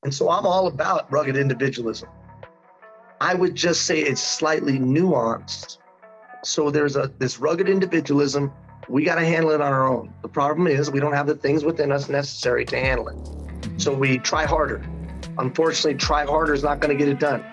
And so I'm all about rugged individualism. I would just say it's slightly nuanced. So there's this rugged individualism. We got to handle it on our own. The problem is we don't have the things within us necessary to handle it. So we try harder. Unfortunately, try harder is not going to get it done.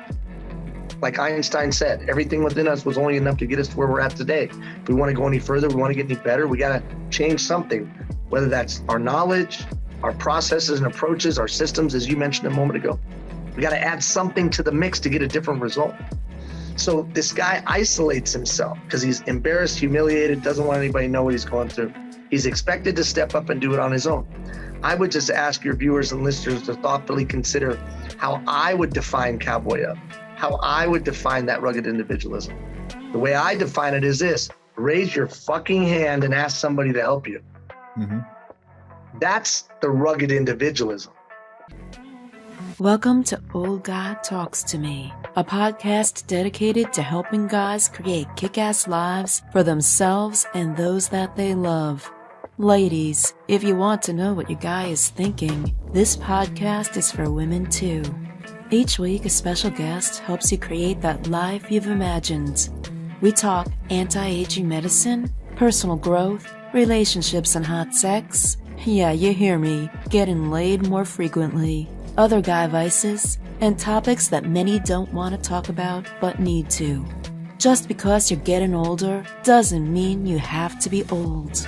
Like Einstein said, everything within us was only enough to get us to where we're at today. If we want to go any further, we want to get any better, we got to change something, whether that's our knowledge, our processes and approaches, our systems, as you mentioned a moment ago. We got to add something to the mix to get a different result. So this guy isolates himself because he's embarrassed, humiliated, doesn't want anybody to know what he's going through. He's expected to step up and do it on his own. I would just ask your viewers and listeners to thoughtfully consider how I would define cowboy up, how I would define that rugged individualism. The way I define it is this: raise your fucking hand and ask somebody to help you. Mm-hmm. That's the rugged individualism. Welcome to Old Guy Talks to Me, a podcast dedicated to helping guys create kick-ass lives for themselves and those that they love. Ladies, if you want to know what your guy is thinking, this podcast is for women too. Each week, a special guest helps you create that life you've imagined. We talk anti-aging medicine, personal growth, relationships and hot sex. Yeah, you hear me, getting laid more frequently, other guy vices, and topics that many don't want to talk about but need to. Just because you're getting older doesn't mean you have to be old.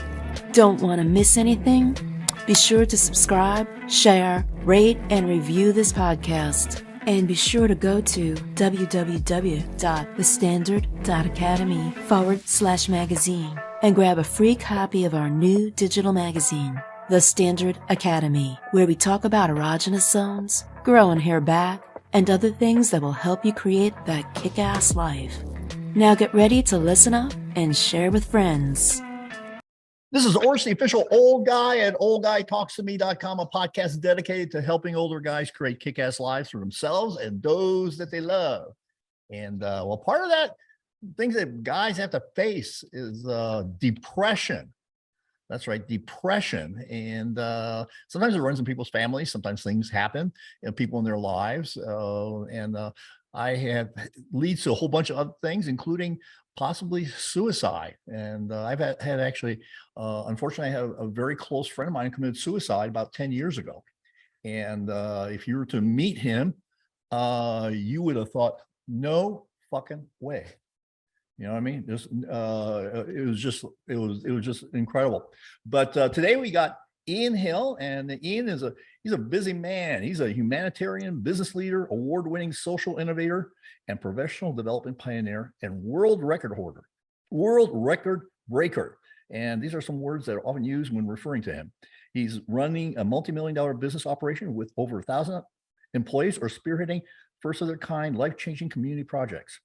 Don't want to miss anything? Be sure to subscribe, share, rate, and review this podcast. And be sure to go to www.thestandard.academy/magazine and grab a free copy of our new digital magazine, The Standard Academy, where we talk about erogenous zones, growing hair back, and other things that will help you create that kick-ass life. Now get ready to listen up and share with friends. This is Orson, the official old guy at oldguytalkstome.com, a podcast dedicated to helping older guys create kick-ass lives for themselves and those that they love. And well, part of that, things that guys have to face is depression. That's right, depression. And sometimes it runs in people's families. Sometimes things happen, people in their lives. I have leads to a whole bunch of other things, including possibly suicide. And I've had actually, unfortunately, I have a very close friend of mine committed suicide about 10 years ago. And if you were to meet him, you would have thought, no fucking way. You know what I mean? It was just incredible. But today we got Ian Hill, and Ian he's a busy man. He's a humanitarian, business leader, award-winning social innovator, and professional development pioneer, and world record breaker. And these are some words that are often used when referring to him. He's running a multi-million-dollar business operation with over 1,000 employees, or spearheading first-of-their-kind, life-changing community projects.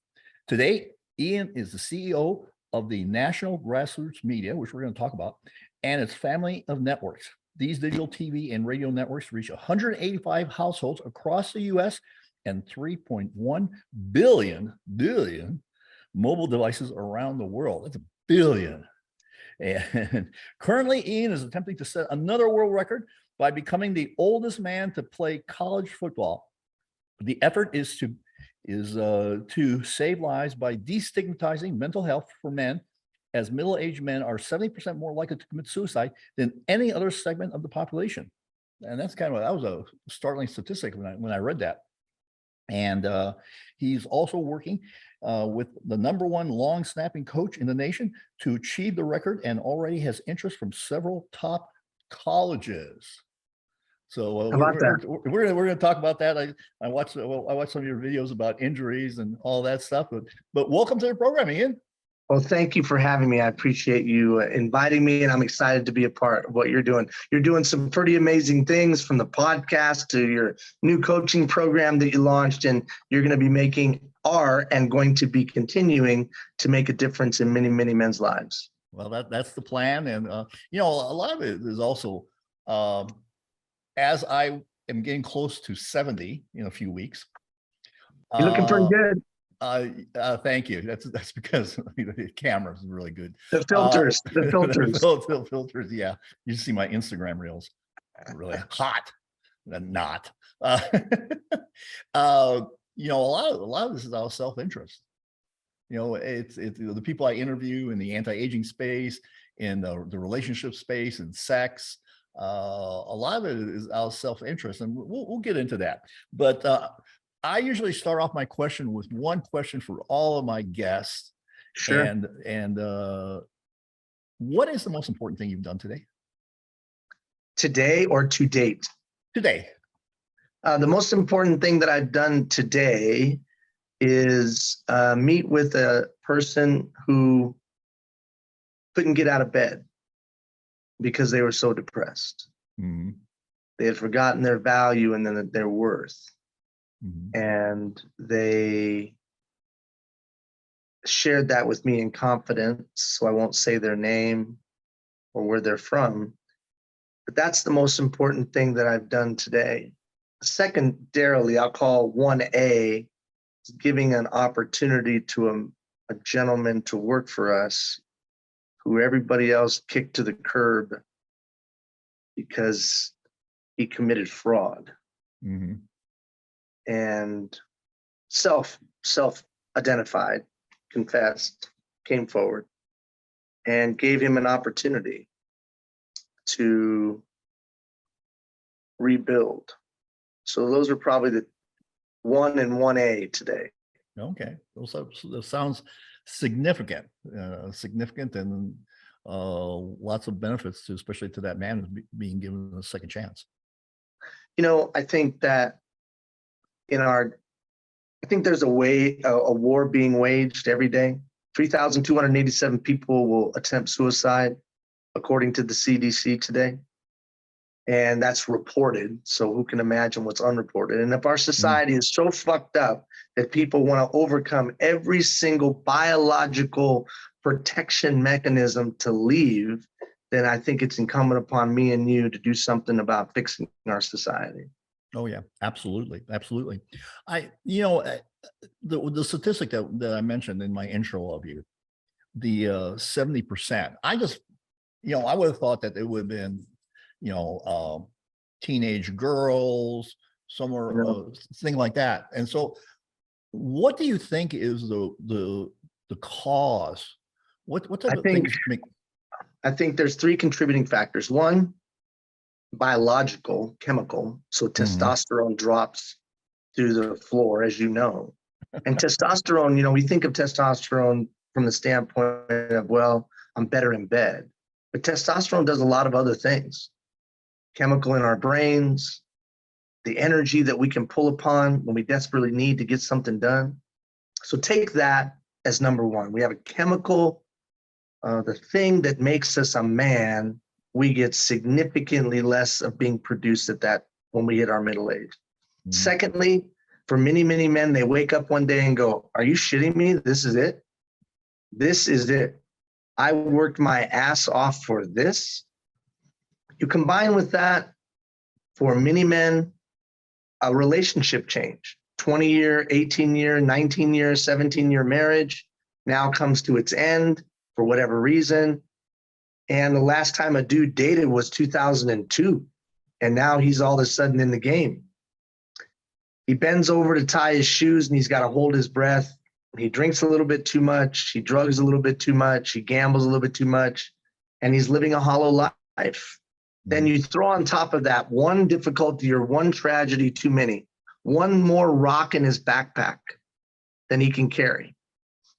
Today, Ian is the CEO of the National Grassroots Media, which we're going to talk about, and its family of networks. These digital TV and radio networks reach 185 households across the U.S. and 3.1 billion mobile devices around the world. That's a billion. And currently, Ian is attempting to set another world record by becoming the oldest man to play college football. The effort is to save lives by destigmatizing mental health for men, as middle-aged men are 70% more likely to commit suicide than any other segment of the population. And that's that was a startling statistic when I read that. And he's also working with the #1 long snapping coach in the nation to achieve the record, and already has interest from several top colleges. So we're going to talk about that. I watched some of your videos about injuries and all that stuff. But welcome to the program, Ian. Well, thank you for having me. I appreciate you inviting me, and I'm excited to be a part of what you're doing. You're doing some pretty amazing things, from the podcast to your new coaching program that you launched, and you're going to be going to be continuing to make a difference in many, many men's lives. Well, that's the plan. And, a lot of it is also, as I am getting close to 70 in a few weeks. You're looking pretty good. Thank you. That's because the camera is really good. The filters. The filters. Yeah. You see my Instagram reels. Really hot. not. A lot of this is out of self-interest. It's the people I interview in the anti-aging space, in the relationship space, and sex. A lot of it is out of self-interest, and we'll get into that. But I usually start off my question with one question for all of my guests. Sure. And what is the most important thing you've done today? Today or to date? Today. The most important thing that I've done today is meet with a person who couldn't get out of bed because they were so depressed. Mm-hmm. They had forgotten their value and then their worth. Mm-hmm. And they shared that with me in confidence, so I won't say their name or where they're from. But that's the most important thing that I've done today. Secondarily, I'll call 1A, giving an opportunity to a gentleman to work for us who everybody else kicked to the curb because he committed fraud. Mm-hmm. And self-identified, confessed, came forward, and gave him an opportunity to rebuild. So those are probably the 1 and 1A today. Okay, those sounds significant, and lots of benefits to, especially to that man who's being given a second chance. I think that I think there's a war being waged every day. 3,287 people will attempt suicide, according to the CDC today. And that's reported. So who can imagine what's unreported? And if our society is so fucked up that people want to overcome every single biological protection mechanism to leave, then I think it's incumbent upon me and you to do something about fixing our society. Oh yeah, absolutely. Absolutely. The statistic that I mentioned in my intro of you, the 70%, I would have thought that it would have been, teenage girls, somewhere, thing like that. And so what do you think is the cause? What type of things make? I think there's 3 contributing factors. 1, biological, chemical. So testosterone drops through the floor, as you know. And testosterone, we think of testosterone from the standpoint of, well, I'm better in bed. But testosterone does a lot of other things. Chemical in our brains, the energy that we can pull upon when we desperately need to get something done. So take that as number 1. We have a chemical, the thing that makes us a man. We get significantly less of being produced at that when we hit our middle age. Mm-hmm. Secondly, for many, many men, they wake up one day and go, are you shitting me? This is it? This is it. I worked my ass off for this. You combine with that, for many men, a relationship change. 20-year, 18-year, 19-year, 17-year marriage now comes to its end for whatever reason. And the last time a dude dated was 2002. And now he's all of a sudden in the game. He bends over to tie his shoes and he's got to hold his breath. He drinks a little bit too much. He drugs a little bit too much. He gambles a little bit too much. And he's living a hollow life. Mm-hmm. Then you throw on top of that one difficulty or one tragedy too many, one more rock in his backpack than he can carry.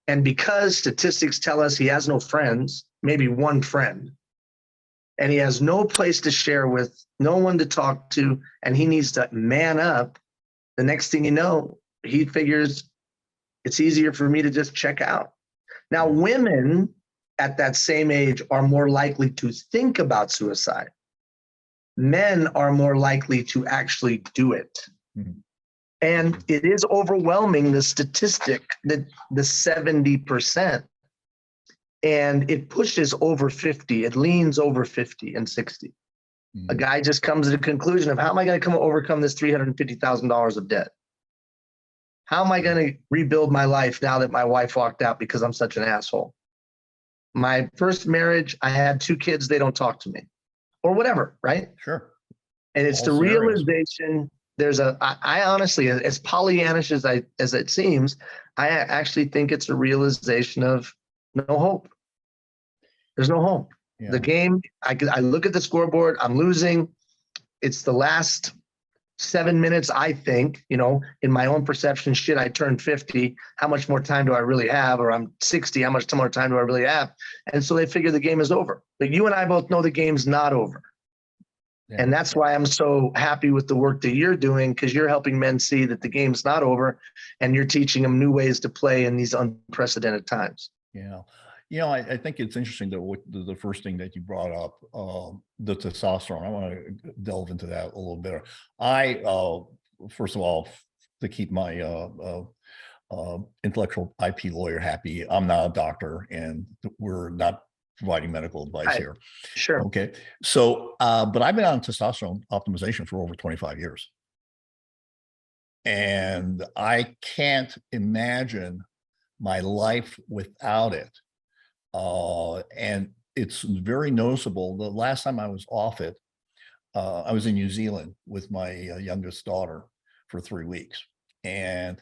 And because statistics tell us he has no friends, maybe one friend, and he has no place to share with, no one to talk to, and he needs to man up, the next thing you know, he figures it's easier for me to just check out. Now, women at that same age are more likely to think about suicide. Men are more likely to actually do it. Mm-hmm. And it is overwhelming, the statistic, that the 70%. And it pushes over 50. It leans over 50 and 60. Mm-hmm. A guy just comes to the conclusion of, how am I going to overcome this $350,000 of debt? How am I going to rebuild my life now that my wife walked out because I'm such an asshole? My first marriage, I had 2 kids, they don't talk to me. Or whatever, right? Sure. And it's all the scenarios. realization. I honestly, as Pollyannish as it seems, I actually think it's a realization of no hope. There's no hope. Yeah. The game, I look at the scoreboard, I'm losing. It's the last 7 minutes, I think, in my own perception, shit, I turned 50. How much more time do I really have? Or I'm 60. How much more time do I really have? And so they figure the game is over. But you and I both know the game's not over. Yeah. And that's why I'm so happy with the work that you're doing, because you're helping men see that the game's not over and you're teaching them new ways to play in these unprecedented times. Yeah. I think it's interesting that the first thing that you brought up, the testosterone. I want to delve into that a little bit. First of all, to keep my intellectual IP lawyer happy, I'm not a doctor and we're not providing medical advice here. Sure. Okay. So, but I've been on testosterone optimization for over 25 years. And I can't imagine my life without it. And it's very noticeable. The last time I was off it, I was in New Zealand with my youngest daughter for 3 weeks. And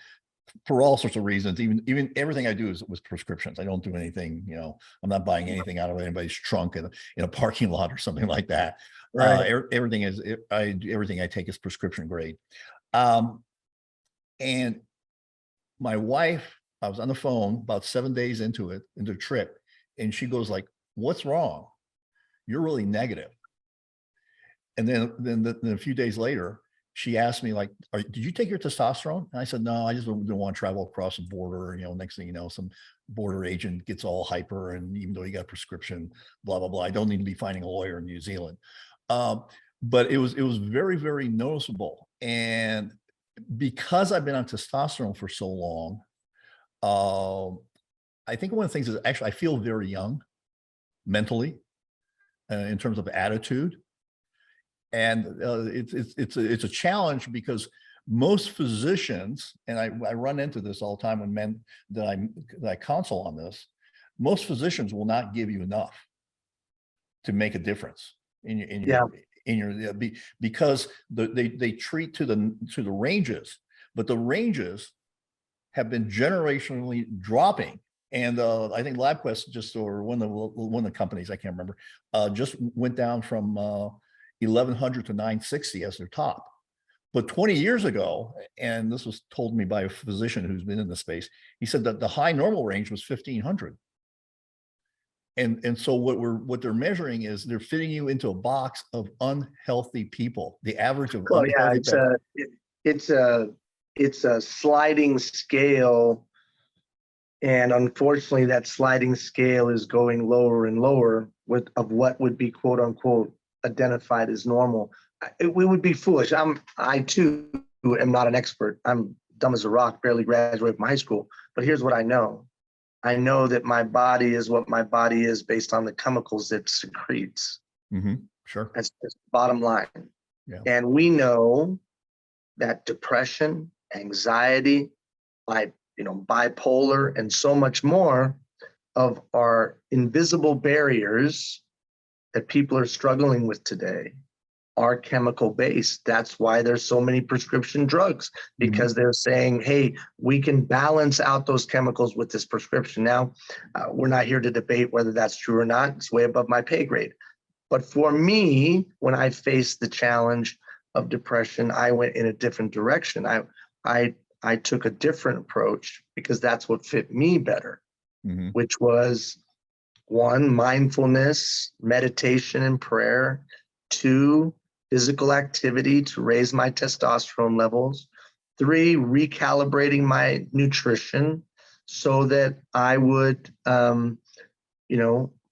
for all sorts of reasons, even everything I do is with prescriptions. I don't do anything, I'm not buying anything out of anybody's trunk in a parking lot or something like that. Right. Everything I take is prescription grade. And my wife, I was on the phone about 7 days into the trip, and she goes like, "What's wrong? You're really negative." And then a few days later, she asked me like, "Did you take your testosterone?" And I said, "No, I just don't want to travel across the border." Next thing you know, some border agent gets all hyper, and even though you got a prescription, blah blah blah. I don't need to be finding a lawyer in New Zealand. But it was very, very noticeable, and because I've been on testosterone for so long, I think one of the things is actually I feel very young mentally in terms of attitude. And it's a challenge because most physicians, and I run into this all the time when men that I counsel on this, most physicians will not give you enough to make a difference because they treat to the ranges, but the ranges have been generationally dropping. And I think LabQuest or one of the companies, I can't remember, just went down from 1100 to 960 as their top. But 20 years ago, and this was told me by a physician who's been in the space, he said that the high normal range was 1500. And so what they're measuring is they're fitting you into a box of unhealthy people. The average of unhealthy people. It's a sliding scale. And unfortunately, that sliding scale is going lower and lower of what would be quote unquote identified as normal. We would be foolish. I too am not an expert. I'm dumb as a rock, barely graduated from high school. But here's what I know. I know that my body is what my body is based on the chemicals it secretes. Mm-hmm. Sure. That's the bottom line. Yeah. And we know that depression, anxiety, bipolar, and so much more of our invisible barriers that people are struggling with today are chemical based. That's why there's so many prescription drugs, because they're saying, hey, we can balance out those chemicals with this prescription. Now, we're not here to debate whether that's true or not. It's way above my pay grade. But for me, when I faced the challenge of depression, I went in a different direction. I took a different approach because that's what fit me better, which was 1, mindfulness, meditation and prayer, 2, physical activity to raise my testosterone levels, 3, recalibrating my nutrition so that I would,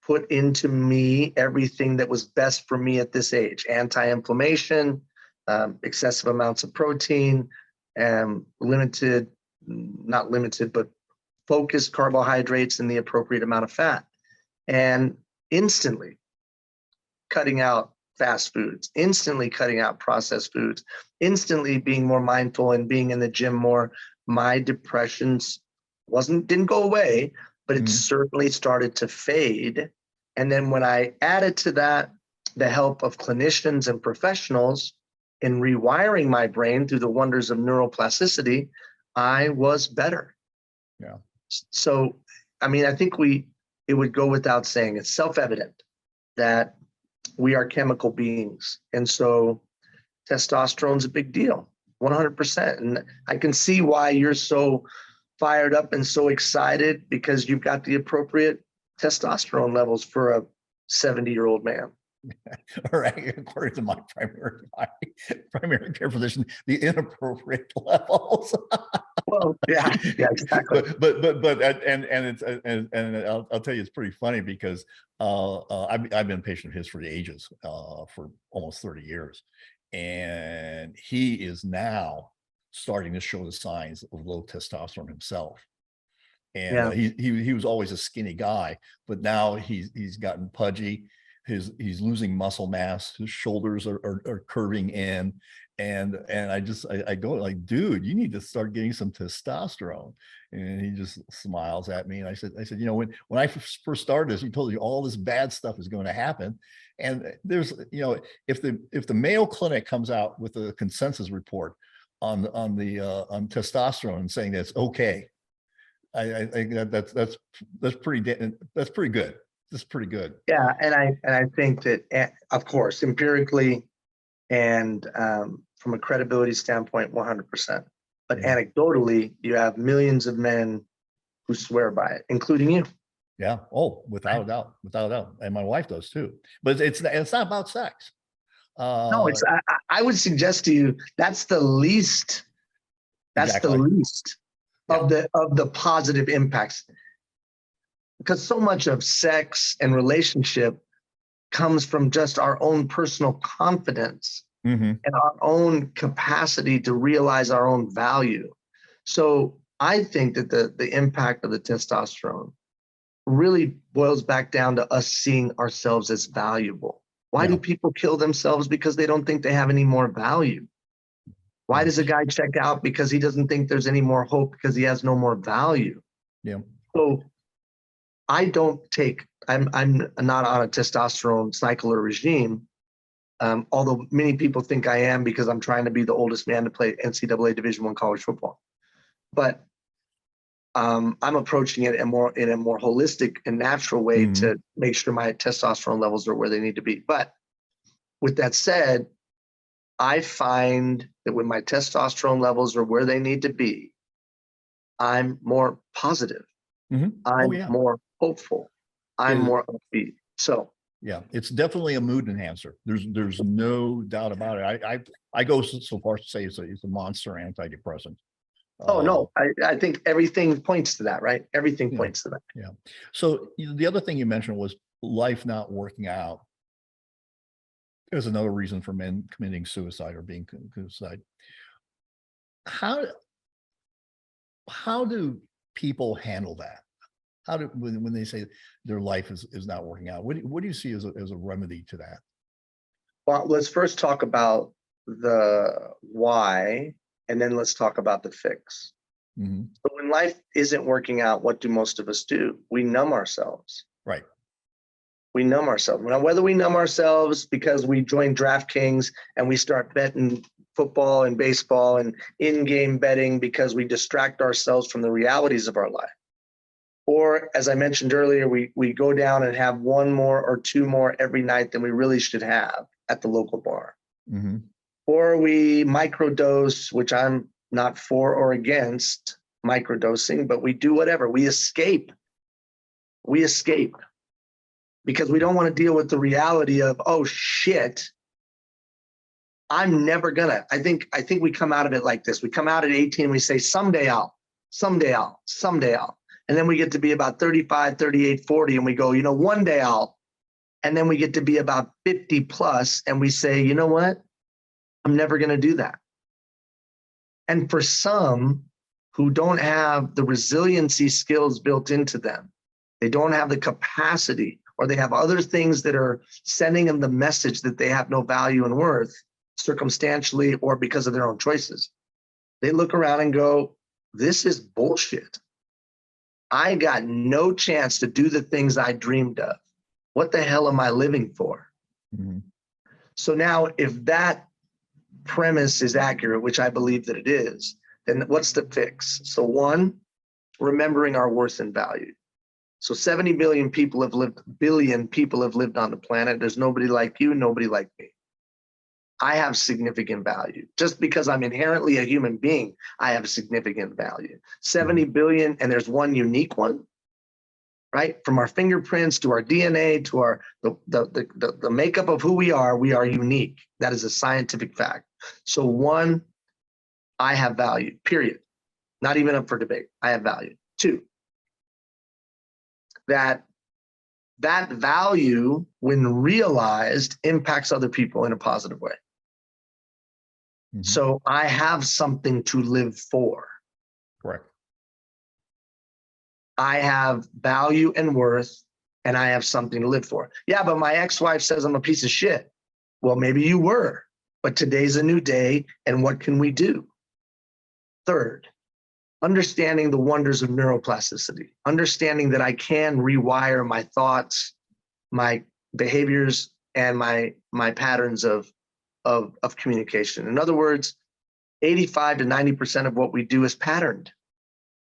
put into me everything that was best for me at this age: anti-inflammation, excessive amounts of protein, not limited, but focused carbohydrates and the appropriate amount of fat. And instantly cutting out fast foods, instantly cutting out processed foods, instantly being more mindful and being in the gym more. My depressions didn't go away, but it certainly started to fade. And then when I added to that the help of clinicians and professionals, in rewiring my brain through the wonders of neuroplasticity, I was better. Yeah. So, I mean, I think it would go without saying, it's self-evident that we are chemical beings. And so testosterone's a big deal, 100%. And I can see why you're so fired up and so excited, because you've got the appropriate testosterone levels for a 70-year-old man. All right, according to my primary care physician, the inappropriate levels. Well, yeah, exactly. And I'll tell you, it's pretty funny because I've been a patient of his for ages, for almost 30 years, and he is now starting to show the signs of low testosterone himself. And Yeah. He was always a skinny guy, but now he's gotten pudgy. He's losing muscle mass. His shoulders are curving in, and I go like, dude, you need to start getting some testosterone. And he just smiles at me. And I said, you know, when I first started this, you told me all this bad stuff is going to happen. And there's, you know, if the Mayo Clinic comes out with a consensus report on testosterone saying that's okay, I think that's pretty good. That's pretty good. Yeah, and I think that, of course, empirically and from a credibility standpoint, 100%. But anecdotally, you have millions of men who swear by it, including you. Yeah. Oh, without a doubt, and my wife does too. But it's not about sex. No, it's. I would suggest to you that's the least. That's Exactly. the least of the positive impacts. Because so much of sex and relationship comes from just our own personal confidence and our own capacity to realize our own value. So I think that the impact of the testosterone really boils back down to us seeing ourselves as valuable. Why do people kill themselves? Because they don't think they have any more value. Why does a guy check out? Because he doesn't think there's any more hope, because he has no more value. Yeah. So I'm not on a testosterone cycle or regime, although many people think I am, because I'm trying to be the oldest man to play NCAA Division I college football. But I'm approaching it in a more holistic and natural way to make sure my testosterone levels are where they need to be. But with that said, I find that when my testosterone levels are where they need to be, I'm more positive. I'm more hopeful. I'm more upbeat. So yeah, it's definitely a mood enhancer. There's no doubt about it. I go so far as to say it's a monster antidepressant. Oh no, I think everything points to that, right? Everything points to that. Yeah. So the other thing you mentioned was life not working out. There's another reason for men committing suicide or being suicide. How do people handle that? How do when they say their life is not working out? What do you see as a remedy to that? Well, let's first talk about the why, and then let's talk about the fix. So when life isn't working out, what do most of us do? We numb ourselves. Right. We numb ourselves. Now, whether we numb ourselves because we join DraftKings and we start betting football and baseball and in-game betting because we distract ourselves from the realities of our life. Or, as I mentioned earlier, we go down and have one more or two more every night than we really should have at the local bar. Or we microdose, which I'm not for or against microdosing, but we do whatever. We escape. We escape because we don't want to deal with the reality of, oh shit, I'm never gonna. I think we come out of it like this. We come out at 18 and we say, someday I'll. And then we get to be about 35, 38, 40, and we go, you know, one day I'll. And then we get to be about 50 plus, and we say, you know what? I'm never gonna do that. And for some who don't have the resiliency skills built into them, they don't have the capacity, or they have other things that are sending them the message that they have no value and worth, circumstantially or because of their own choices. They look around and go, this is bullshit. I got no chance to do the things I dreamed of. What the hell am I living for? So now if that premise is accurate, which I believe that it is, then what's the fix? So one, remembering our worth and value. So 70 billion people have lived on the planet. There's nobody like you, nobody like me. I have significant value. Just because I'm inherently a human being, I have significant value. 70 billion, and there's one unique one, right? From our fingerprints to our DNA to our the makeup of who we are unique. That is a scientific fact. So one, I have value, period. Not even up for debate. I have value. Two, that value, when realized, impacts other people in a positive way. So I have something to live for. Correct. I have value and worth, and I have something to live for. Yeah, but my ex-wife says I'm a piece of shit. Well, maybe you were, but today's a new day, and what can we do? Third, understanding the wonders of neuroplasticity, understanding that I can rewire my thoughts, my behaviors, and my patterns of communication. In other words, 85 to 90% of what we do is patterned.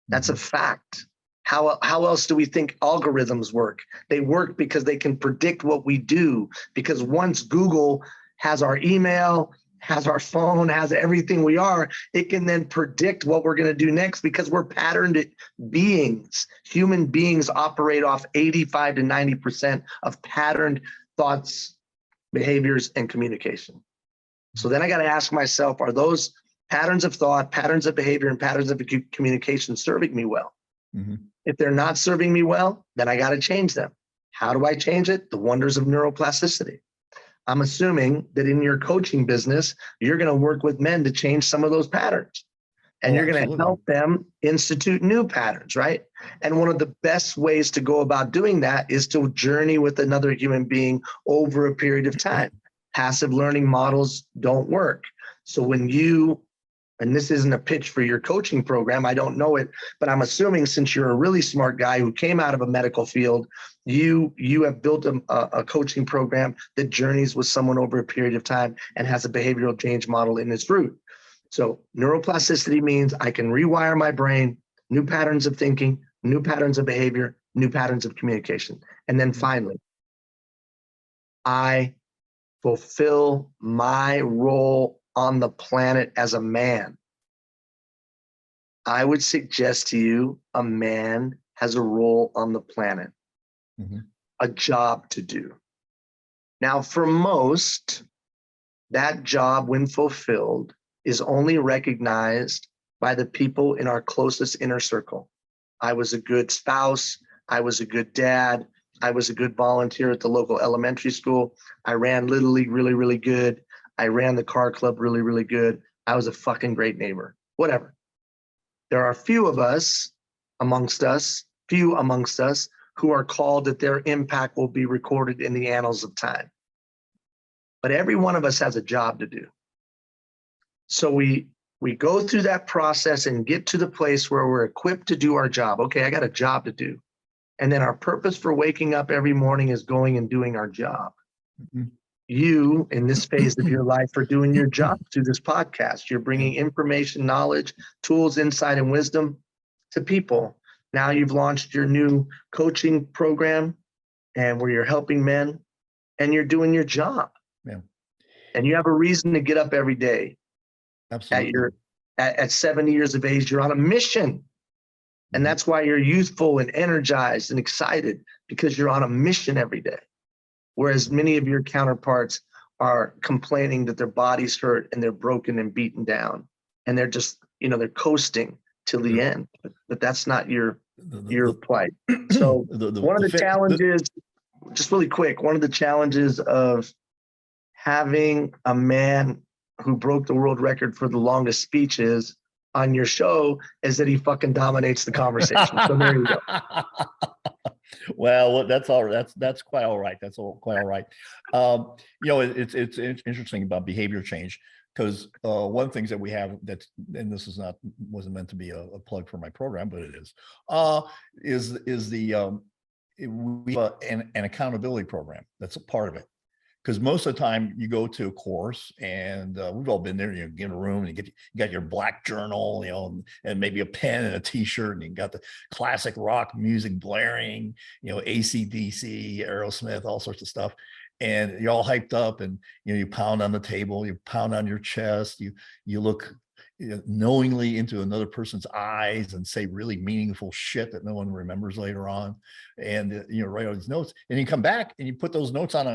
That's a fact. How else do we think algorithms work? They work because they can predict what we do. Because once Google has our email, has our phone, has everything we are, it can then predict what we're going to do next because we're patterned beings. Human beings operate off 85 to 90% of patterned thoughts, behaviors, and communication. So then I got to ask myself, are those patterns of thought, patterns of behavior, and patterns of communication serving me well? If they're not serving me well, then I got to change them. How do I change it? The wonders of neuroplasticity. I'm assuming that in your coaching business, you're going to work with men to change some of those patterns. And you're going to help them institute new patterns, right? And one of the best ways to go about doing that is to journey with another human being over a period of time. Passive learning models don't work. So when you, and this isn't a pitch for your coaching program, I don't know it, but I'm assuming since you're a really smart guy who came out of a medical field, you have built a coaching program that journeys with someone over a period of time and has a behavioral change model in its root. So neuroplasticity means I can rewire my brain, new patterns of thinking, new patterns of behavior, new patterns of communication. And then finally, I fulfill my role on the planet as a man. I would suggest to you, a man has a role on the planet, a job to do. Now, for most, that job, when fulfilled, is only recognized by the people in our closest inner circle. I was a good spouse. I was a good dad. I was a good volunteer at the local elementary school. I ran Little League really, really good. I ran the car club really, really good. I was a fucking great neighbor, whatever. There are few amongst us who are called that their impact will be recorded in the annals of time. But every one of us has a job to do. So we go through that process and get to the place where we're equipped to do our job. Okay, I got a job to do. And then our purpose for waking up every morning is going and doing our job. You, in this phase of your life, are doing your job through this podcast. You're bringing information, knowledge, tools, insight, and wisdom to people. Now you've launched your new coaching program and where you're helping men and you're doing your job. And you have a reason to get up every day. Absolutely. At 70 years of age, you're on a mission. And that's why you're youthful and energized and excited, because you're on a mission every day. Whereas many of your counterparts are complaining that their bodies hurt and they're broken and beaten down. And they're just, they're coasting till the end. But that's not your plight. So one of the challenges, just really quick, one of the challenges of having a man who broke the world record for the longest speeches on your show is that he fucking dominates the conversation. So there you go. Well, that's all. That's quite all right. That's quite all right. It's interesting about behavior change, because one of the things that we have that's, and this wasn't meant to be a plug for my program, but it is we have an accountability program. That's a part of it. Because most of the time you go to a course, and we've all been there, you get in a room and you got your black journal, and maybe a pen and a t-shirt, and you got the classic rock music blaring, AC/DC, Aerosmith, all sorts of stuff. And you're all hyped up, and you pound on the table, you pound on your chest, you look knowingly into another person's eyes and say really meaningful shit that no one remembers later on, and write all these notes, and you come back and you put those notes on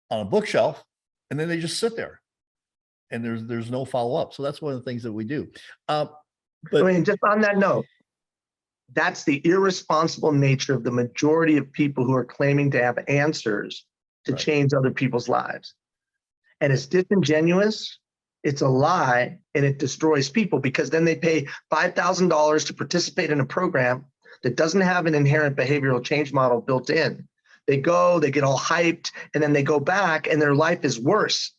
a bookshelf, and then they just sit there, and there's no follow-up. So that's one of the things that we do. But I mean, just on that note, that's the irresponsible nature of the majority of people who are claiming to have answers to Right. change other people's lives. And it's disingenuous, it's a lie, and it destroys people, because then they pay $5,000 to participate in a program that doesn't have an inherent behavioral change model built in. They go, they get all hyped, and then they go back and their life is worse.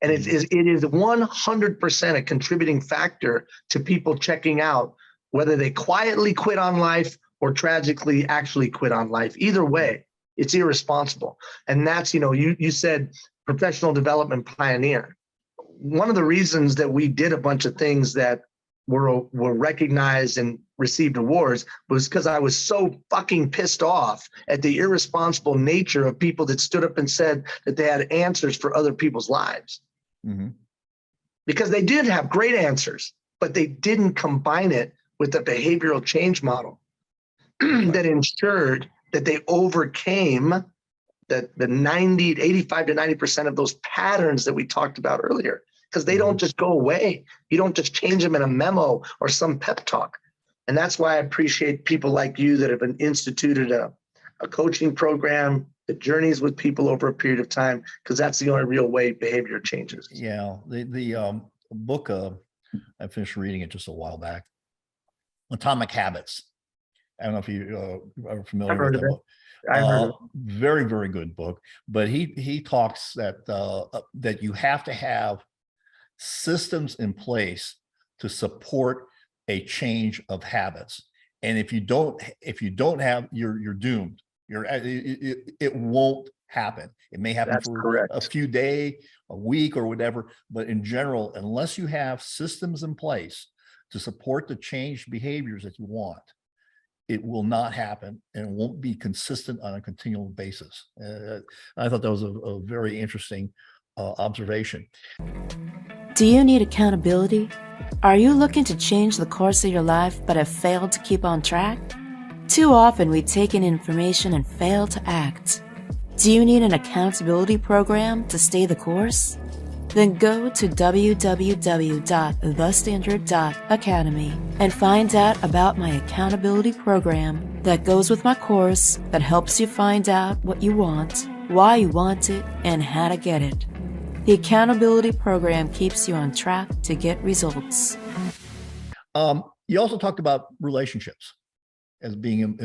And it is 100% a contributing factor to people checking out, whether they quietly quit on life or tragically actually quit on life. Either way, it's irresponsible. And that's, you said professional development pioneer. One of the reasons that we did a bunch of things that were recognized and received awards was because I was so fucking pissed off at the irresponsible nature of people that stood up and said that they had answers for other people's lives. Mm-hmm. Because they did have great answers, but they didn't combine it with a behavioral change model that ensured that they overcame the 85 to 90% of those patterns that we talked about earlier, because they don't just go away. You don't just change them in a memo or some pep talk. And that's why I appreciate people like you that have instituted a coaching program that journeys with people over a period of time, because that's the only real way behavior changes. Yeah, the book, I finished reading it just a while back, Atomic Habits. I don't know if you are familiar with that book. I heard it. Very, very good book. But he talks that you have to have systems in place to support a change of habits. And if you don't have, you're doomed. It won't happen. It may happen for a few days, a week, or whatever. But in general, unless you have systems in place to support the changed behaviors that you want, it will not happen, and it won't be consistent on a continual basis. I thought that was a very interesting observation. Do you need accountability? Are you looking to change the course of your life but have failed to keep on track? Too often we take in information and fail to act. Do you need an accountability program to stay the course? Then go to www.thestandard.academy and find out about my accountability program that goes with my course that helps you find out what you want, why you want it, and how to get it. The accountability program keeps you on track to get results. You also talked about relationships as being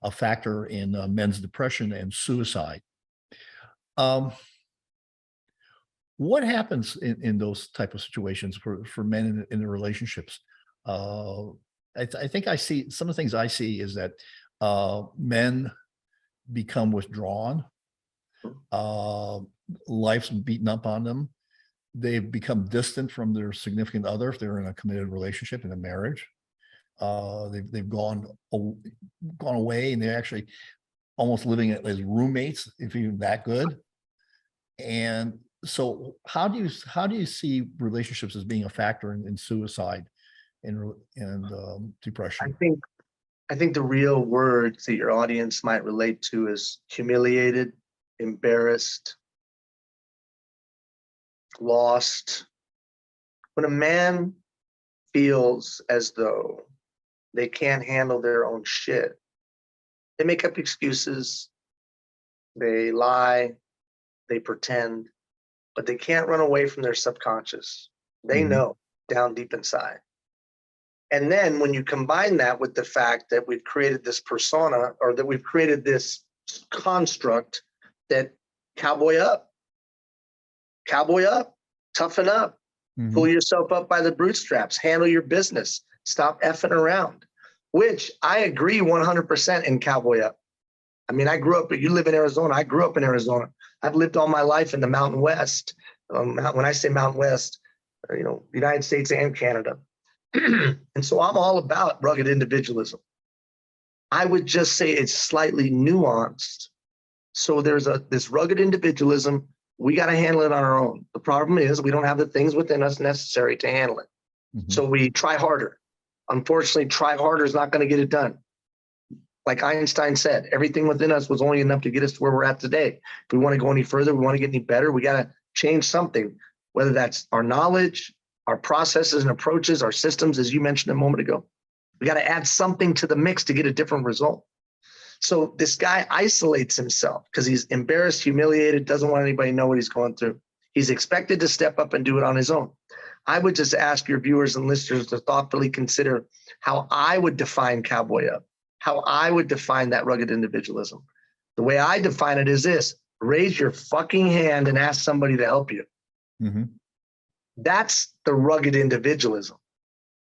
a factor in men's depression and suicide. What happens in those type of situations for men in their relationships? I think I see some of the things I see is that men become withdrawn. Life's beaten up on them. They've become distant from their significant other if they're in a committed relationship, in a marriage. They've gone away, and they're actually almost living as roommates, if even that good. And so how do you see relationships as being a factor in suicide and depression? I think the real words that your audience might relate to is humiliated, embarrassed, lost. When a man feels as though they can't handle their own shit, they make up excuses, they lie, they pretend, but they can't run away from their subconscious. They know down deep inside. And then when you combine that with the fact that we've created this persona, or that we've created this construct that cowboy up, toughen up, pull yourself up by the bootstraps, handle your business, stop effing around, which I agree 100% in cowboy up. I mean, you live in Arizona. I grew up in Arizona. I've lived all my life in the Mountain West. When I say Mountain West, United States and Canada. And so I'm all about rugged individualism. I would just say it's slightly nuanced. So there's this rugged individualism. We got to handle it on our own. The problem is we don't have the things within us necessary to handle it. Mm-hmm. So we try harder. Unfortunately, try harder is not going to get it done. Like Einstein said, everything within us was only enough to get us to where we're at today. If we want to go any further, we want to get any better, we got to change something, whether that's our knowledge, our processes and approaches, our systems, as you mentioned a moment ago. We got to add something to the mix to get a different result. So this guy isolates himself because he's embarrassed, humiliated, doesn't want anybody to know what he's going through. He's expected to step up and do it on his own. I would just ask your viewers and listeners to thoughtfully consider how I would define cowboy up, how I would define that rugged individualism. The way I define it is this: raise your fucking hand and ask somebody to help you. Mm-hmm. That's the rugged individualism.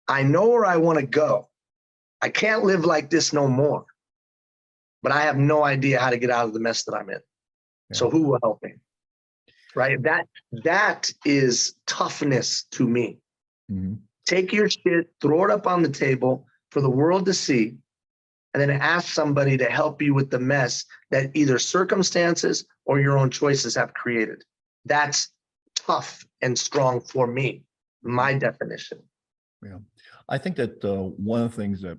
I know where I want to go. I can't live like this no more, but I have no idea how to get out of the mess that I'm in. Yeah. So who will help me? Right? That is toughness to me. Mm-hmm. Take your shit, throw it up on the table for the world to see, and then ask somebody to help you with the mess that either circumstances or your own choices have created. That's tough and strong for me, my definition. Yeah, I think that one of the things that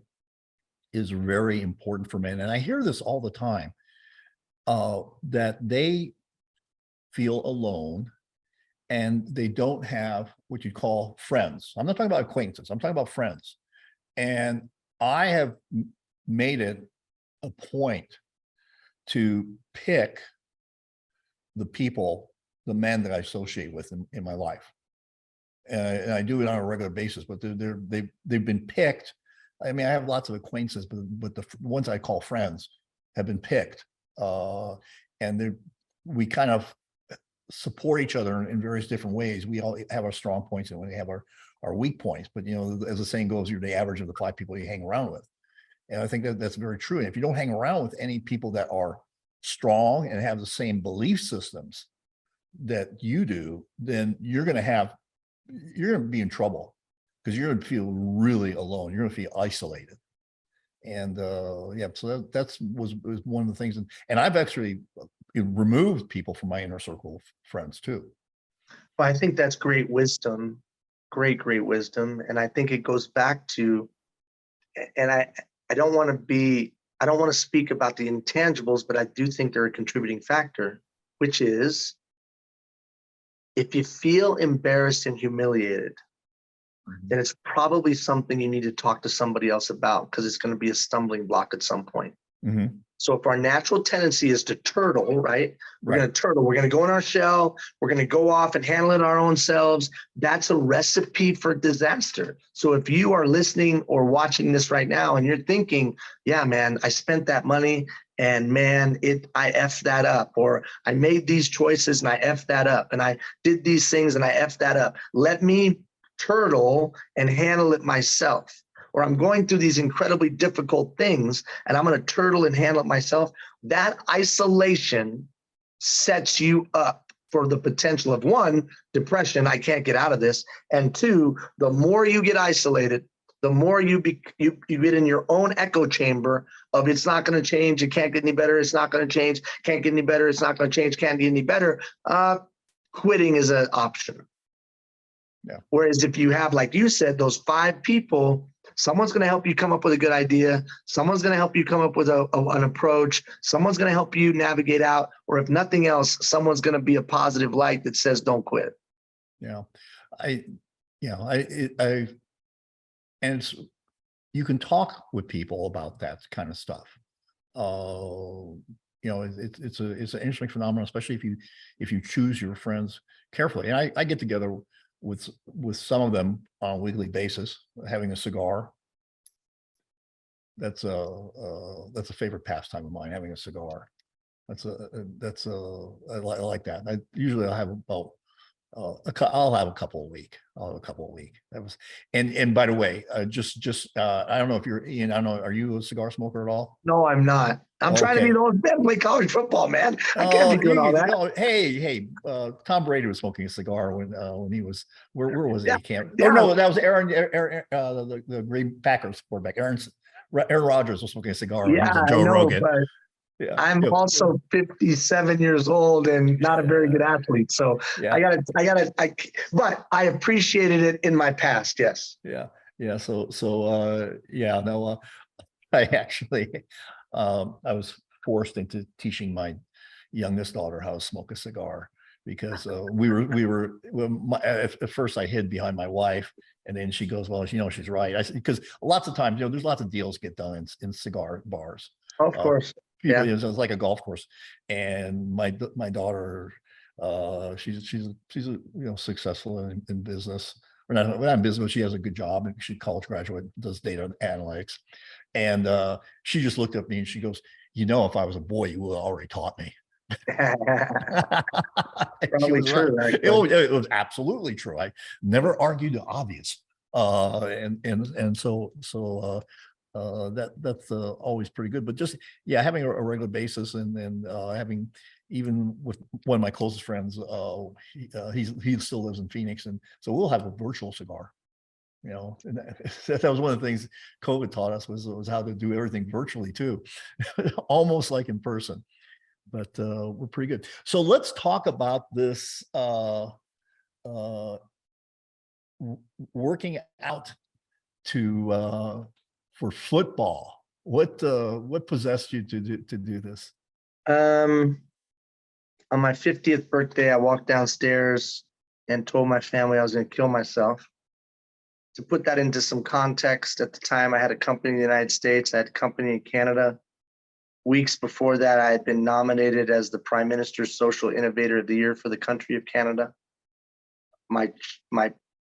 is very important for men, and I hear this all the time, that they feel alone and they don't have what you call friends. I'm not talking about acquaintances, I'm talking about friends. And I have made it a point to pick the people, the men that I associate with in my life. And I do it on a regular basis, but they've been picked. I mean, I have lots of acquaintances, but the ones I call friends have been picked. And we kind of support each other in various different ways. We all have our strong points and we have our weak points. But, as the saying goes, you're the average of the 5 people you hang around with. And I think that's very true. And if you don't hang around with any people that are strong and have the same belief systems that you do, then you're going to be in trouble because you're going to feel really alone. You're going to feel isolated. And so that was one of the things. And I've actually removed people from my inner circle of friends too. Well, I think that's great wisdom, great wisdom. And I think it goes back to, and I don't want to speak about the intangibles, but I do think they're a contributing factor, which is if you feel embarrassed and humiliated, then it's probably something you need to talk to somebody else about because it's going to be a stumbling block at some point. Mm-hmm. So if our natural tendency is to turtle, right? We're going to turtle. We're going to go in our shell. We're going to go off and handle it our own selves. That's a recipe for disaster. So if you are listening or watching this right now and you're thinking, yeah, man, I spent that money and man, I effed that up, or I made these choices and I effed that up, and I did these things and I effed that up. Let me turtle and handle it myself. Or I'm going through these incredibly difficult things and I'm going to turtle and handle it myself. That isolation sets you up for the potential of 1, depression, I can't get out of this. And 2, the more you get isolated, the more you get in your own echo chamber of it's not going to change, it can't get any better, it's not going to change, can't get any better, it's not going to change, can't get any better. Quitting is an option. Yeah. Whereas if you have, like you said, those 5 people, someone's going to help you come up with a good idea. Someone's going to help you come up with an approach. Someone's going to help you navigate out. Or if nothing else, someone's going to be a positive light that says, don't quit. Yeah. And you can talk with people about that kind of stuff. It's an interesting phenomenon, especially if you choose your friends carefully. And I get together with some of them on a weekly basis, having a cigar. That's a favorite pastime of mine, having a cigar. I like that. Usually I'll have about I'll have a couple a week. That was, and by the way, just I don't know if you're Ian. I don't know. Are you a cigar smoker at all? No, I'm not. I'm trying to be Okay. the old man play college football, man. I can't Oh, be doing all geez. that. No, hey, Tom Brady was smoking a cigar when he was where was it? Yeah, He can't. Oh yeah, no, that was Aaron the Green Packers quarterback. Aaron Rodgers was smoking a cigar when he yeah, was on I Joe know, Rogan. but Yeah, I'm also 57 years old and not a very good athlete. So yeah, but I appreciated it in my past. Yes. yeah. So yeah, no, I actually I was forced into teaching my youngest daughter how to smoke a cigar because at first I hid behind my wife, and then she goes, well, she's right. I said, because lots of times, there's lots of deals get done in cigar bars. Of Uh, course. People, Yeah. it's like a golf course, and my daughter, she's successful in business, or not in business, but she has a good job, and she's a college graduate, does data analytics, and she just looked at me and she goes, if I was a boy, you would have already taught me. She Probably was right. true. It was absolutely true. I never argued the obvious. And so that's always pretty good. But just having a regular basis, and having, even with one of my closest friends, he still lives in Phoenix, and so we'll have a virtual cigar. And that was one of the things COVID taught us was how to do everything virtually too, almost like in person. But we're pretty good. So let's talk about this working out for football. What possessed you to do this? On my 50th birthday, I walked downstairs and told my family I was going to kill myself. To put that into some context, at the time, I had a company in the United States. I had a company in Canada. Weeks before that, I had been nominated as the Prime Minister's Social Innovator of the Year for the country of Canada. My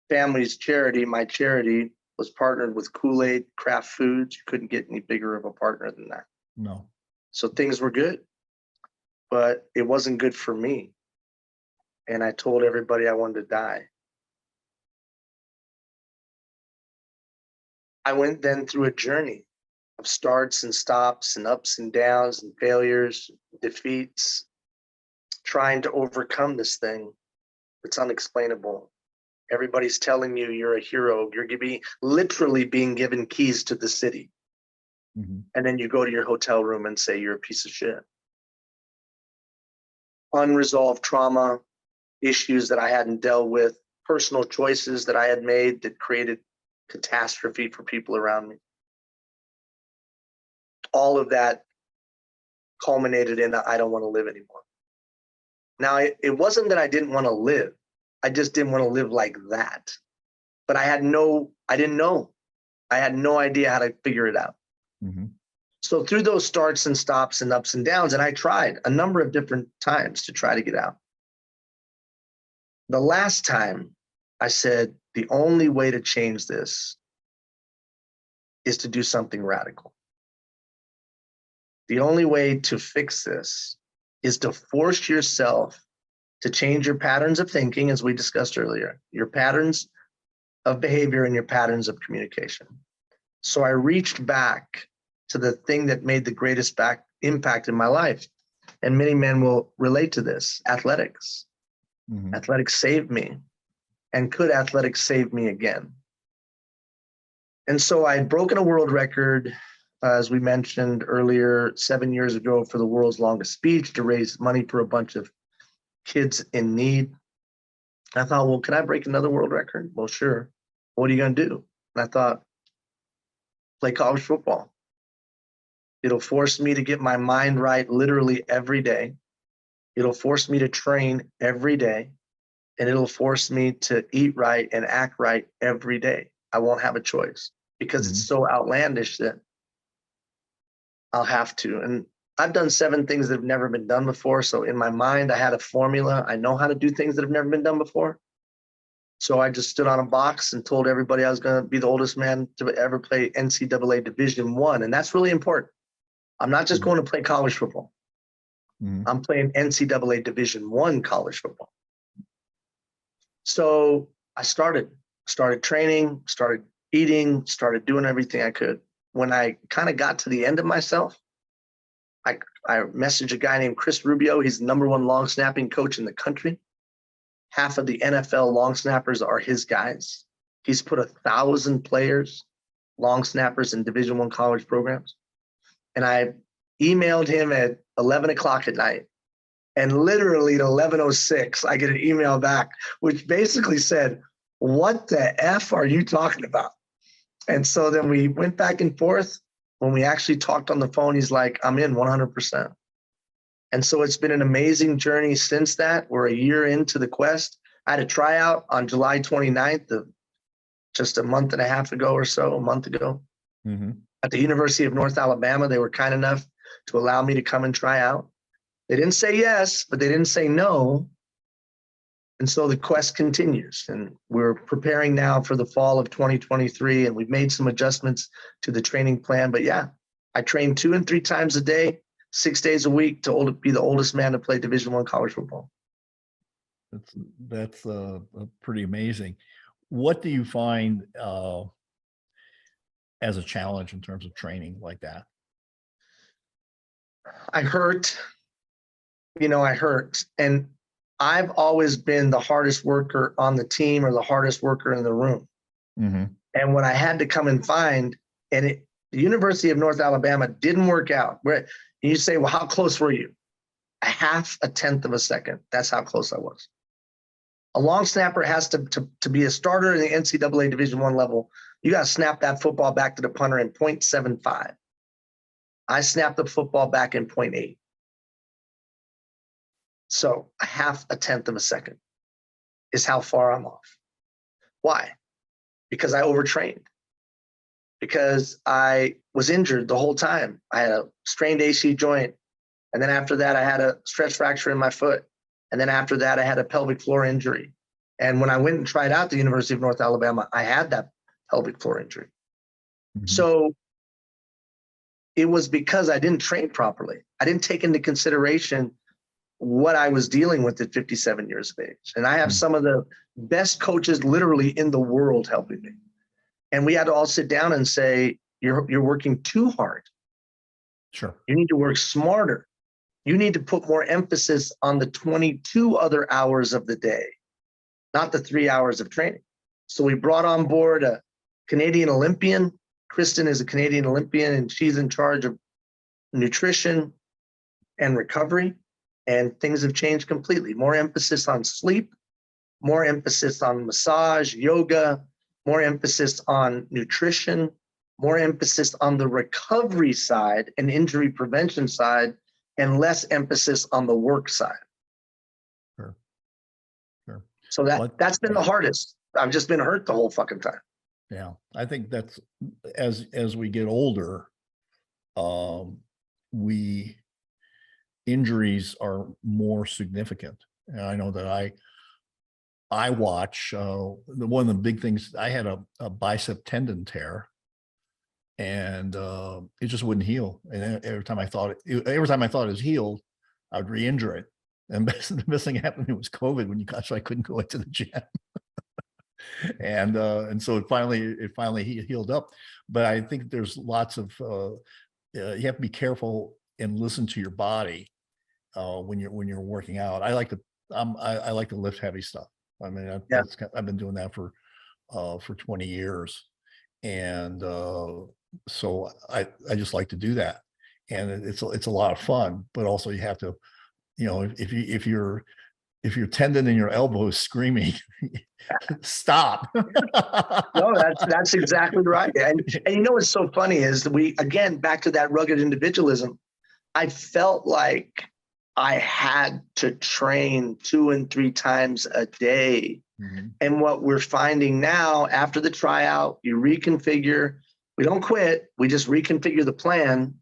family's charity, my charity, was partnered with Kool-Aid Kraft Foods. You couldn't get any bigger of a partner than that. No. So things were good, but it wasn't good for me. And I told everybody I wanted to die. I went then through a journey of starts and stops and ups and downs and failures, defeats, trying to overcome this thing. It's unexplainable. Everybody's telling you you're a hero. You're literally being given keys to the city. Mm-hmm. And then you go to your hotel room and say you're a piece of shit. Unresolved trauma, issues that I hadn't dealt with, personal choices that I had made that created catastrophe for people around me. All of that culminated in I don't want to live anymore. Now, it wasn't that I didn't want to live. I just didn't want to live like that. But I didn't know. I had no idea how to figure it out. Mm-hmm. So through those starts and stops and ups and downs, and I tried a number of different times to try to get out. The last time I said, the only way to change this is to do something radical. The only way to fix this is to force yourself to change your patterns of thinking, as we discussed earlier, your patterns of behavior and your patterns of communication. So I reached back to the thing that made the greatest impact in my life. And many men will relate to this: athletics. Mm-hmm. Athletics saved me. And could athletics save me again? And so I had broken a world record, as we mentioned earlier, 7 years ago, for the world's longest speech to raise money for a bunch of kids in need. I thought, well, can I break another world record? Well, sure. What are you going to do? And I thought, play college football. It'll force me to get my mind right literally every day. It'll force me to train every day. And it'll force me to eat right and act right every day. I won't have a choice because it's so outlandish that I'll have to. And I've done 7 things that have never been done before. So in my mind, I had a formula. I know how to do things that have never been done before. So I just stood on a box and told everybody I was going to be the oldest man to ever play NCAA Division I. And that's really important. I'm not just going to play college football. Mm-hmm. I'm playing NCAA Division I college football. So I started training, started eating, started doing everything I could. When I kind of got to the end of myself, I messaged a guy named Chris Rubio. He's the #1 long snapping coach in the country. Half of the NFL long snappers are his guys. He's put 1,000 players, long snappers in Division I college programs. And I emailed him at 11 o'clock at night. And literally at 11:06, I get an email back, which basically said, "What the F are you talking about?" And so then we went back and forth. When we actually talked on the phone, he's like, "I'm in 100%." And so it's been an amazing journey since that. We're a year into the quest. I had a tryout on July 29th, just a month and a half ago or so, a month ago, at the University of North Alabama. They were kind enough to allow me to come and try out. They didn't say yes, but they didn't say no. And so the quest continues, and we're preparing now for the fall of 2023, and we've made some adjustments to the training plan. But yeah, I train 2 and 3 times a day, 6 days a week to be the oldest man to play Division I college football. That's pretty amazing. What do you find as a challenge in terms of training like that? I hurt, and I've always been the hardest worker on the team or the hardest worker in the room. And what I had to come and find, the University of North Alabama didn't work out. And you say, well, how close were you? A 0.5 of a second. That's how close I was. A long snapper has to be a starter in the NCAA Division I level. You got to snap that football back to the punter in 0.75. I snapped the football back in 0.8. So a 0.5 of a second is how far I'm off. Why? Because I overtrained. Because I was injured the whole time. I had a strained AC joint. And then after that, I had a stress fracture in my foot. And then after that, I had a pelvic floor injury. And when I went and tried out the University of North Alabama, I had that pelvic floor injury. So it was because I didn't train properly. I didn't take into consideration what I was dealing with at 57 years of age. And I have some of the best coaches literally in the world helping me. And we had to all sit down and say, you're working too hard. Sure. You need to work smarter. You need to put more emphasis on the 22 other hours of the day, not the 3 hours of training. So we brought on board a Canadian Olympian. Kristen is a Canadian Olympian, and she's in charge of nutrition and recovery. And things have changed completely. More emphasis on sleep, more emphasis on massage, yoga, more emphasis on nutrition, more emphasis on the recovery side and injury prevention side, and less emphasis on the work side. Sure. So that's been the hardest. I've just been hurt the whole fucking time. Yeah, I think that's as we get older, injuries are more significant. And I know that I watch one of the big things. I had a bicep tendon tear, and it just wouldn't heal. And every time I thought it was healed, I would re-injure it. And the best thing happened was COVID, when I couldn't go into the gym. And so it finally healed up. But I think there's lots of you have to be careful and listen to your body when you're working out. I like to lift heavy stuff. I mean, I've been doing that for 20 years, and so I just like to do that, and it's a lot of fun. But also you have to, if your tendon in your elbow is screaming, stop. No, that's exactly right. And what's so funny is again, back to that rugged individualism, I felt like I had to train 2 and 3 times a day. And what we're finding now, after the tryout, you reconfigure. We don't quit. We just reconfigure the plan.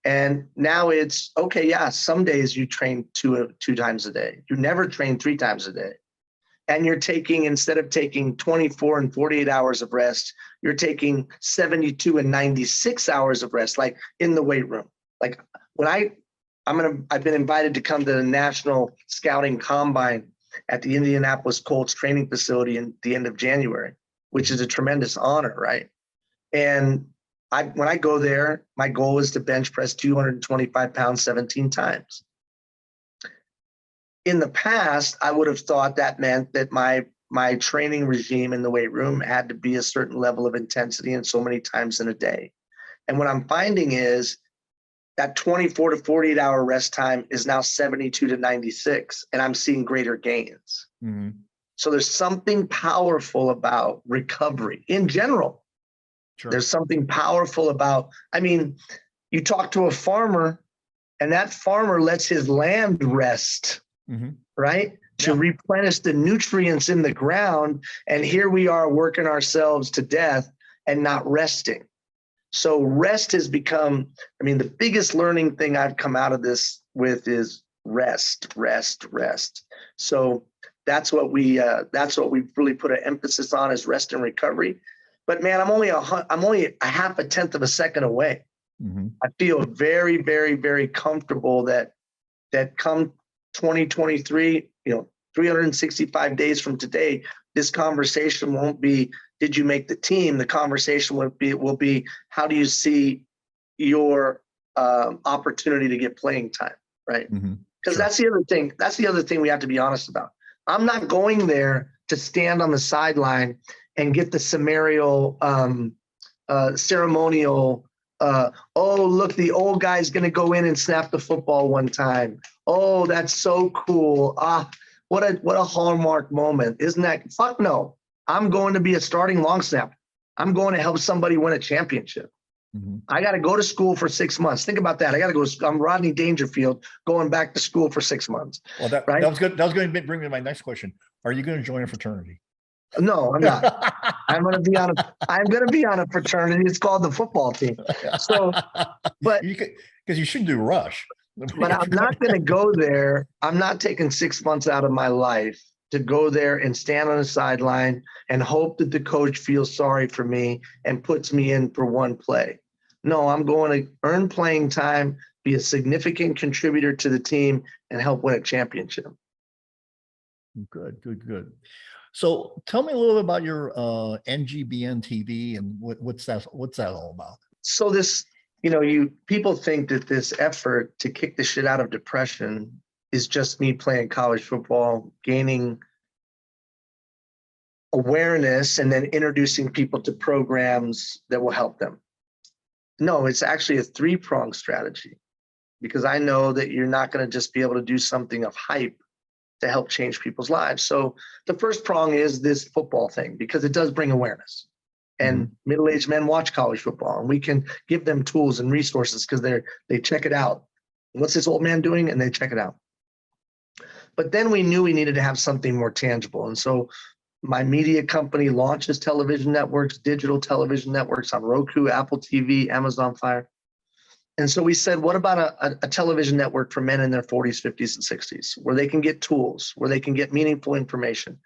And now it's okay. Yeah, some days you train two times a day. You never train 3 times a day. And you're instead of taking 24 and 48 hours of rest, you're taking 72 and 96 hours of rest, like in the weight room. Like when I've been invited to come to the National Scouting Combine at the Indianapolis Colts training facility in the end of January, which is a tremendous honor, right? And When I go there, my goal is to bench press 225 pounds 17 times. In the past, I would have thought that meant that my training regime in the weight room had to be a certain level of intensity and so many times in a day. And what I'm finding is that 24 to 48 hour rest time is now 72 to 96, and I'm seeing greater gains. Mm-hmm. So there's something powerful about recovery in general. Sure. There's something powerful about, I mean, you talk to a farmer and that farmer lets his land rest, mm-hmm. right? To replenish the nutrients in the ground. And here we are working ourselves to death and not resting. So rest has become, I mean, the biggest learning thing I've come out of this with is rest. So that's what we've really put an emphasis on, is rest and recovery. But man, I'm only a half a tenth of a second away. Mm-hmm. I feel very, very, very comfortable that come 2023, 365 days from today, this conversation won't be, did you make the team? The conversation will be how do you see your opportunity to get playing time, right? Because Sure. that's the other thing we have to be honest about. I'm not going there to stand on the sideline and get the ceremonial, oh, look, the old guy's going to go in and snap the football one time. Oh, that's so cool. What a hallmark moment. Isn't that? Fuck no. I'm going to be a starting long snapper. I'm going to help somebody win a championship. Mm-hmm. I got to go to school for 6 months. Think about that. I got to go. I'm Rodney Dangerfield going back to school for 6 months. Well, that was good. That was going to bring me to my next question. Are you going to join a fraternity? No, I'm not. I'm going to be on a fraternity. It's called the football team. So, but because you should do Rush. But I'm not going to go there. I'm not taking 6 months out of my life to go there and stand on the sideline and hope that the coach feels sorry for me and puts me in for one play. No, I'm going to earn playing time, be a significant contributor to the team, and help win a championship. Good. So tell me a little bit about your NGBN TV and what's that all about? So this, people think that this effort to kick the shit out of depression is just me playing college football, gaining awareness, and then introducing people to programs that will help them. No, it's actually a three-pronged strategy, because I know that you're not going to just be able to do something of hype to help change people's lives. So the first prong is this football thing, because it does bring awareness. And middle-aged men watch college football, and we can give them tools and resources because they check it out. What's this old man doing? And they check it out. But then we knew we needed to have something more tangible. And so my media company launches television networks, digital television networks on Roku, Apple TV, Amazon Fire. And so we said, what about a television network for men in their 40s, 50s, and 60s, where they can get tools, where they can get meaningful information,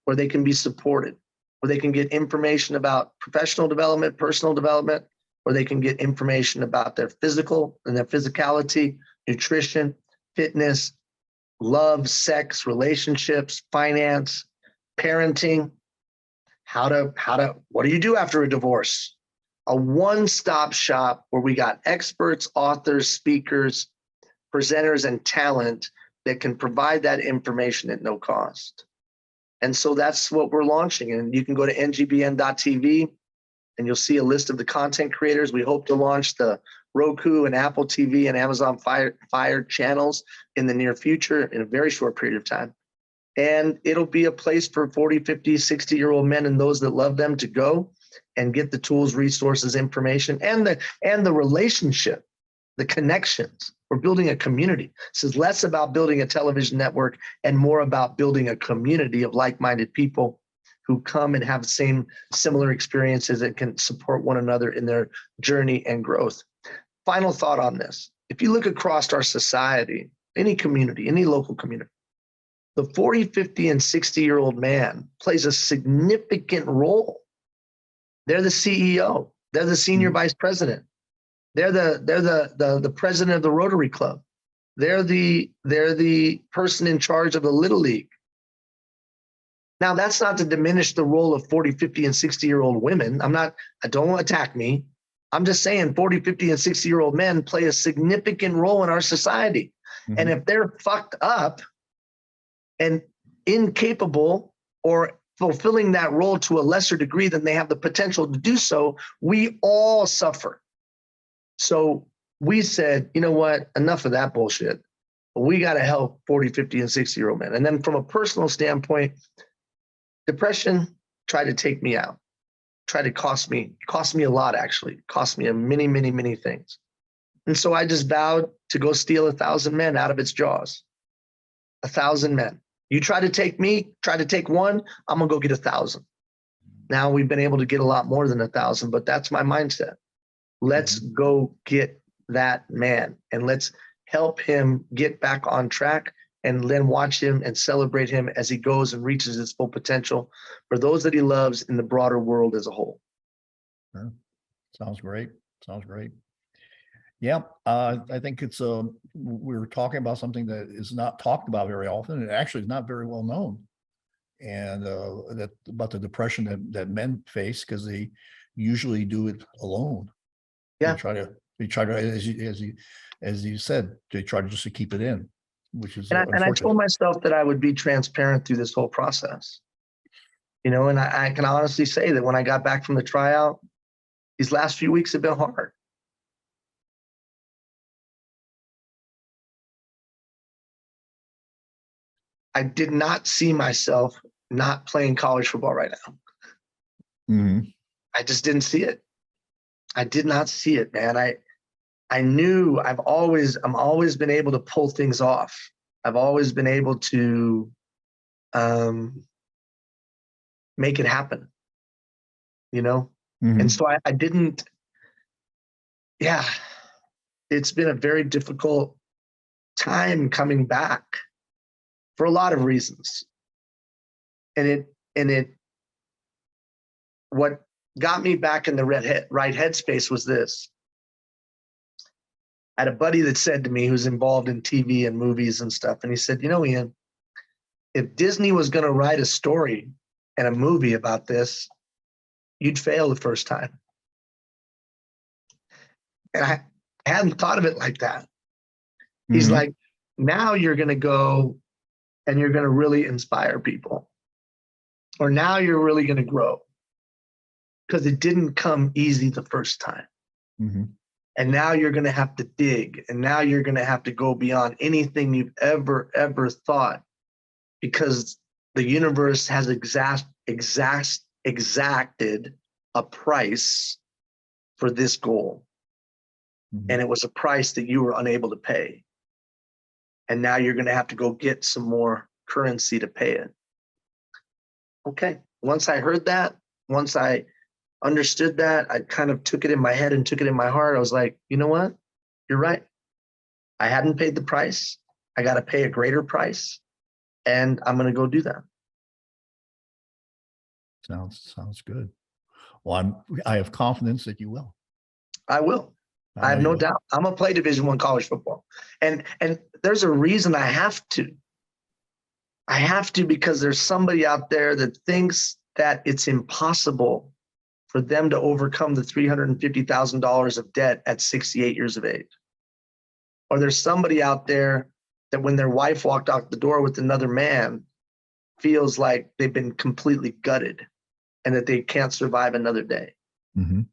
where they can be supported, where they can get information about professional development, personal development, where they can get information about their physical and their physicality, nutrition, fitness, love, sex, relationships, finance, parenting, what do you do after a divorce? A one-stop shop where we got experts, authors, speakers, presenters, and talent that can provide that information at no cost. And so that's what we're launching. And you can go to ngbn.tv and you'll see a list of the content creators. We hope to launch the Roku and Apple TV and Amazon Fire channels in the near future, in a very short period of time. And it'll be a place for 40, 50, 60-year-old men and those that love them to go and get the tools, resources, information, and the relationship, the connections. We're building a community. This is less about building a television network and more about building a community of like-minded people who come and have similar experiences that can support one another in their journey and growth. Final thought on this. If you look across our society, any community, any local community, the 40, 50, and 60-year-old man plays a significant role. They're the CEO. They're the senior vice president. They're the president of the Rotary Club. They're the person in charge of the Little League. Now, that's not to diminish the role of 40, 50, and 60-year-old women. Don't attack me. I'm just saying 40, 50, and 60-year-old men play a significant role in our society. Mhm. And if they're fucked up and incapable or fulfilling that role to a lesser degree than they have the potential to do so, we all suffer. So we said, you know what, enough of that bullshit. We got to help 40, 50, and 60-year-old men. And then from a personal standpoint, depression tried to take me out, tried to cost me a lot, actually. Cost me many, many, many things. And so I just vowed to go steal 1,000 men out of its jaws. 1,000 men. You try to take me, try to take one, I'm going to go get 1,000. Now we've been able to get a lot more than 1,000, but that's my mindset. Let's go get that man and let's help him get back on track, and then watch him and celebrate him as he goes and reaches his full potential for those that he loves in the broader world as a whole. Sure. Sounds great. Sounds great. Yeah, I think it's we're talking about something that is not talked about very often. It actually is not very well known, and that about the depression that men face, because they usually do it alone. Yeah. They try to, as you said, they try to just to keep it in, which is And I unfortunate. told myself that I would be transparent through this whole process. You know, and I can honestly say that when I got back from the tryout, these last few weeks have been hard. I did not see myself not playing college football right now. Mhm. I just didn't see it. I did not see it, man. I knew I'm always been able to pull things off. I've always been able to make it happen, you know? Mhm. And so I didn't, yeah, it's been a very difficult time coming back for a lot of reasons. And what got me back in the right headspace was this. I had a buddy that said to me, who's involved in TV and movies and stuff, and he said, you know, Ian, if Disney was going to write a story and a movie about this, you'd fail the first time. And I hadn't thought of it like that. He's Mhm. like, now you're going to go and you're going to really inspire people. Or now you're really going to grow. Because it didn't come easy the first time. Mhm. And now you're going to have to dig. And now you're going to have to go beyond anything you've ever thought. Because the universe has exacted a price for this goal. Mhm. And it was a price that you were unable to pay. And now you're going to have to go get some more currency to pay it. Okay. Once I heard that, once I understood that, I kind of took it in my head and took it in my heart. I was like, you know what? You're right. I hadn't paid the price. I got to pay a greater price. And I'm going to go do that. Sounds good. Well, I have confidence that you will. I will. I know have you no will. doubt. I'm going to play Division I college football. And there's a reason I have to. I have to, because there's somebody out there that thinks that it's impossible for them to overcome the $350,000 of debt at 68 years of age. Or there's somebody out there that when their wife walked out the door with another man feels like they've been completely gutted and that they can't survive another day. Mhm.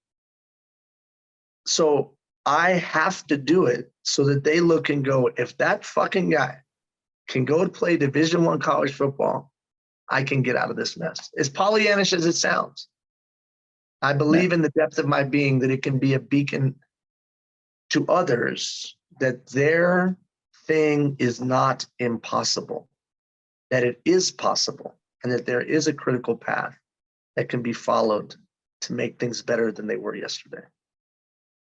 So I have to do it so that they look and go, if that fucking guy can go to play Division I college football, I can get out of this mess. As Pollyannish as it sounds, I believe in the depth of my being that it can be a beacon to others that their thing is not impossible, that it is possible, and that there is a critical path that can be followed to make things better than they were yesterday.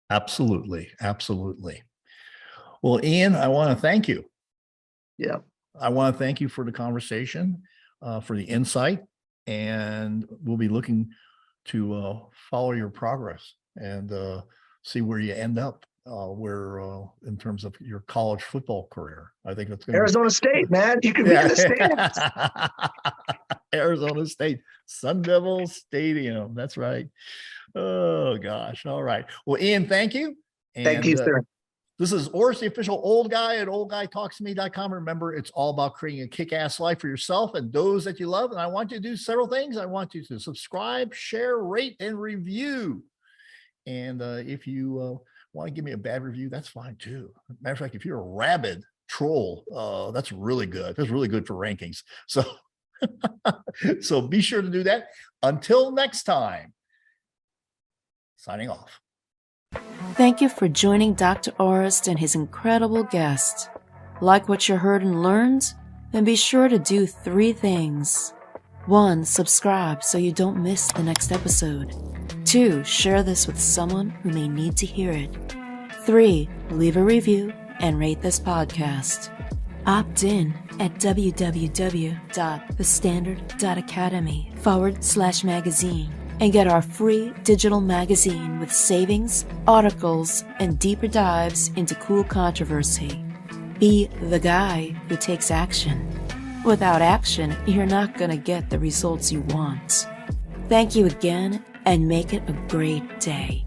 Absolutely. Absolutely. Well, Ian, I want to thank you. Yeah. I want to thank you for the conversation, for the insight, and we'll be looking to follow your progress and see where you end up, in terms of your college football career. I think that's going to Arizona State, man. You could be in the stands. Arizona State, Sun Devil Stadium. That's right. Oh, gosh. All right. Well, Ian, thank you. Thank you, sir. This is Oris, the official old guy at oldguytalkstome.com. Remember, it's all about creating a kick-ass life for yourself and those that you love. And I want you to do several things. I want you to subscribe, share, rate, and review. And if you want to give me a bad review, that's fine too. Matter of fact, if you're a rabid troll, that's really good. That's really good for rankings. So, so be sure to do that. Until next time, signing off. Thank you for joining Dr. Orist and his incredible guest. Like what you heard and learned? Then be sure to do 3 things. 1, subscribe so you don't miss the next episode. 2, share this with someone who may need to hear it. 3, leave a review and rate this podcast. Opt in at www.thestandard.academy/magazine and get our free digital magazine with savings, articles, and deeper dives into cool controversy. Be the guy who takes action. Without action, you're not going to get the results you want. Thank you again, and make it a great day.